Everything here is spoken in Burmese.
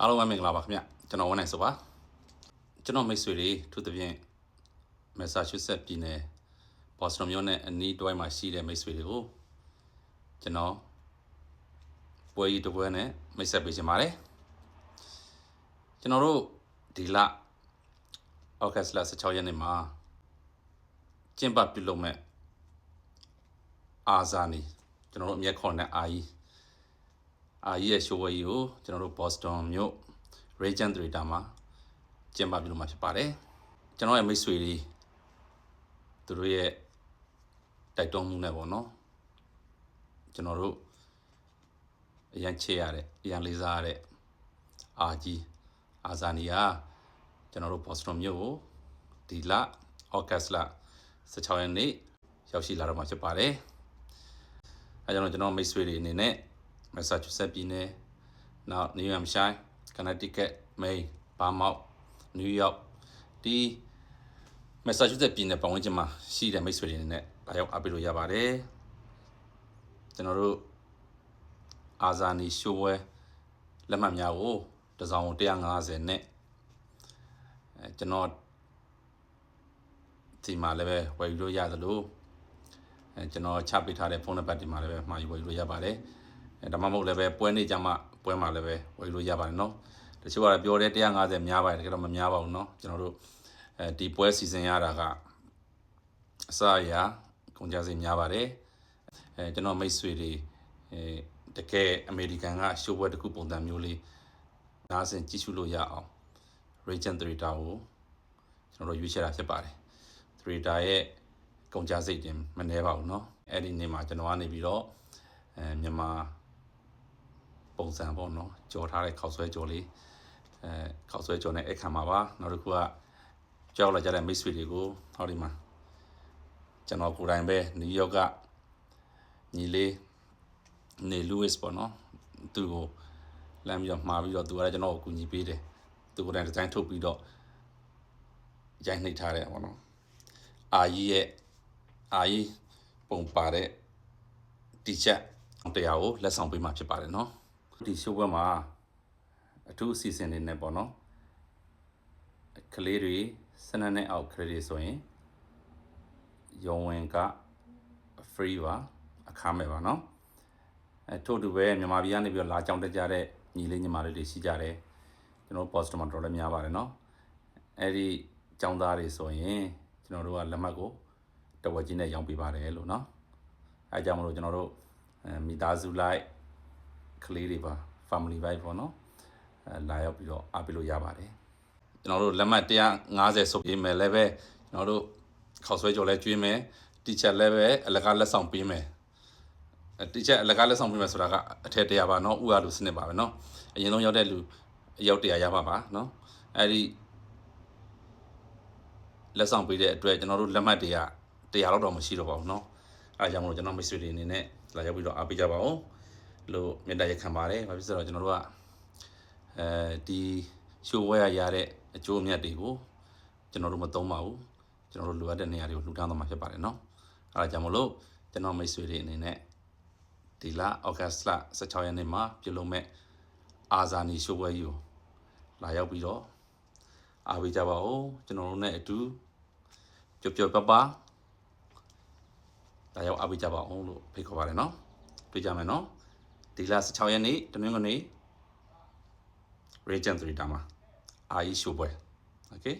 အားလုံးပဲမင်္ဂလာပါခင်ဗျကျွန်တော်ဝန်းနိုင်ဆိုပါကျွန်တော်မိတ်ဆွေတွေသူတပြင်းမက်ဆာချူးဆက်ပြည်နယ်ဘော့စတွန်မြို့နဲ့အနီးတစ်ဝိုက်မှာရှိတဲ့မိတ်ဆွေတွေကိုကျွန်တော်ပွဲကြီးတစ်ပွဲနဲ့မိတ်ဆက်ပေးချင်ပါတယ်ကျွန်တော်တို့ဒီလဩဂတ်စ်လ16ရက်နေ့မှာကျင်းပပြုလုပ်မဲ့အာဇာနီကျွန်တော်တို့အမျက်ခေါ်တဲ့အာကြီးရဲ့ရှိုးဝဲကြီးကိုကျွန်တော်တို့ဘော့စတွန်မြို့ Regent Theater မှာကျင်းပပြုလုပ်မှာဖြစ်ပါတယ်ကျွန်တော်ရဲ့မိတ်ဆွေတွေသူတို့ရဲ့တိုက်တွန်းမှုနဲ့ပေါ့နော်ကျွန်တော်တို့အရန်ချေရတဲ့အရန်လေးစားရတဲ့အာဇာနီယာကျွန်တော်တို့ဘော့စတွန်မြို့ကိုဒီလဩဂတ်စ်လ16ရက်နေ့ရောက်ရှိလာတော့မှာဖြစ်ပါတယ်အဲကြောင့်ကျွန်တော်မိတ်ဆွေတွေအနေနဲ့မက်ဆာချူးဆက်ပြည်နယ်နောက်နယူးဟမ်ရှိုင်းကနေတတီကက်မိန်းဘာမောက်နယူးယောက်ဒီမက်ဆာချူးဆက်ပြည်နယ်ပတ်ဝန်းကျင်မှာရှိတဲ့မိတ်ဆွေတွေအနေနဲ့လာရောက်အားပေးလို့ရပါတယ်ကျွန်တော်တို့အာဇာနီရှိုးပွဲလက်မှတ်များကိုတစ်စောင်150နဲ့ကျွန်တော်ဒီမှာလည်းပဲဝယ်ယူလို့ရသလိုကျွန်တော်ချပေးထားတဲ့ဖုန်းနံပါတ်ဒီမှာလည်းပဲမှာယူဝယ်ယူလို့ရပါတယ်ဒါမှမဟုတ်လည်းပဲပွဲနေ့ကြမှာပွဲမှာလည်းပဲဝယ်ယူလို့ရပါတယ်နော်တချို့ကပြောတယ်150များပါတယ်တကယ်တော့မများပါဘူးနော်ကျွန်တော်တို့ဒီပွဲစီစဉ်ရတာကအစအရာကုန်ကြစည်များပါတယ်ကျွန်တော်မိတ်ဆွေတွေတကယ်အမေရိကန်ကရှိုးပွဲတစ်ခုပုံစံမျိုးလေးနားဆင်ကြည့်ရှုလို့ရအောင် Regent Theater ကိုကျွန်တော်တို့ရွေးချယ်တာဖြစ်ပါတယ် Theater ရဲ့ကုန်ကြစည်တင်မနှဲပါဘူးเนาะအဲ့ဒီနေ့မှာကျွန်တော်ကနေပြီးတော့မြန်မာပုံစံပေါ့เนาะကြော်ထားတဲ့ခောက်ဆွဲကြော်လေးခောက်ဆွဲကြော်နဲ့အခမ်းမှာပါနောက်တစ်ခုကကြောက်လာကြတဲ့မိတ်ဆွေတွေကိုဟောဒီမှာကျွန်တော်ကိုယ်တိုင်ပဲနယူးယောက်ကညီလေးနေလူးစ်ပေါ့เนาะသူ့ကိုလမ်းပြီးတော့မှာပြီးတော့သူကလည်းကျွန်တော်ကိုကူညီပေးတယ်သူကိုယ်တိုင်ဒီဇိုင်းထုတ်ပြီးတော့ရိုက်နှိပ်ထားတယ်ပေါ့เนาะအာကြီးပုံပါတဲ့တီရှပ်တရားကိုလက်ဆောင်ပေးမှာဖြစ်ပါတယ်เนาะဒီရှိုးပွဲမှာအထူးအစီအစဉ်တွေနဲ့ပေါ့เนาะကလေးတွေ12နှစ်အောက် credit ဆိုရင်ရုံဝင်က free ပါအခမဲ့ပါเนาะထို့တူပဲမြန်မာပြည်ကနေပြီးတော့လာကြောင်းတက်ကြတဲ့ညီလေးညီမလေးတွေရှိကြတယ်ကျွန်တော် post မှာတော်လည်းများပါတယ်เนาะအဲ့ဒီကျောင်းသားတွေဆိုရင်ကျွန်တော်တို့ကလက်မှတ်ကိုတဝက်ကြီးနဲ့ရောင်းပေးပါတယ်လို့เนาะအဲကြောင့်မလို့ကျွန်တော်တို့မိသားစုလိုက်ကလေးတွေပါ family vibe ပေါ့เนาะလာရောက်ပြီးတော့အားပေးလို့ရပါတယ်ကျွန်တော်တို့လက်မှတ်150ဆိုပေးမယ်လည်းပဲကျွန်တော်တို့ခောက်ဆွဲကြော်လဲကျွေးမယ်တီချက်လည်းပဲအလကားလက်ဆောင်ပေးမယ်တီချက်အလကားလက်ဆောင်ပေးမယ်ဆိုတာကအထက်100ပါเนาะဥရလူစနစ်ပါပဲเนาะအရင်ဆုံးရောက်တဲ့လူအယောက်100ရပါပါเนาะအဲ့ဒီလက်ဆောင်ပေးတဲ့အတွက်ကျွန်တော်တို့လက်မှတ်တွေက100လောက်တော့မရှိတော့ပါဘူးเนาะအဲကြောင့်မလို့ကျွန်တော်မိတ်ဆွေတွေအနေနဲ့လာရောက်ပြီးတော့အားပေးကြပါဦးလို့မြတ်တရခံပါတယ်ဘာဖြစ်လို့ဆိုတော့ကျွန်တော်တို့ကဒီရှိုးဝဲရတဲ့အကျိုးအမြတ်တွေကိုကျွန်တော်တို့မသုံးပါဘူးကျွန်တော်တို့လိုအပ်တဲ့နေရာတွေကိုလှူဒါန်းသွားမှာဖြစ်ပါတယ်เนาะအဲဒါကြောင့်မလို့ကျွန်တော်မိတ်ဆွေတွေအနေနဲ့ဒီလဩဂတ်စ်လ16ရက်နေ့မှာပြုလုပ်မဲ့အာဇာနီရှိုးဝဲကြီးကိုလာရောက်ပြီးတော့အားပေးကြပါဦးကျွန်တော်တို့နဲ့အတူပျော်ပျော်ပါလာရောက်အားပေးကြပါဦးလို့ဖိတ်ခေါ်ပါတယ်เนาะတွေ့ကြမယ်เนาะဒီလ16ရက်နေ့တနင်္ဂနွေနေ့ Regent Theater မှာအာကြီးရှိုးပွဲ Okay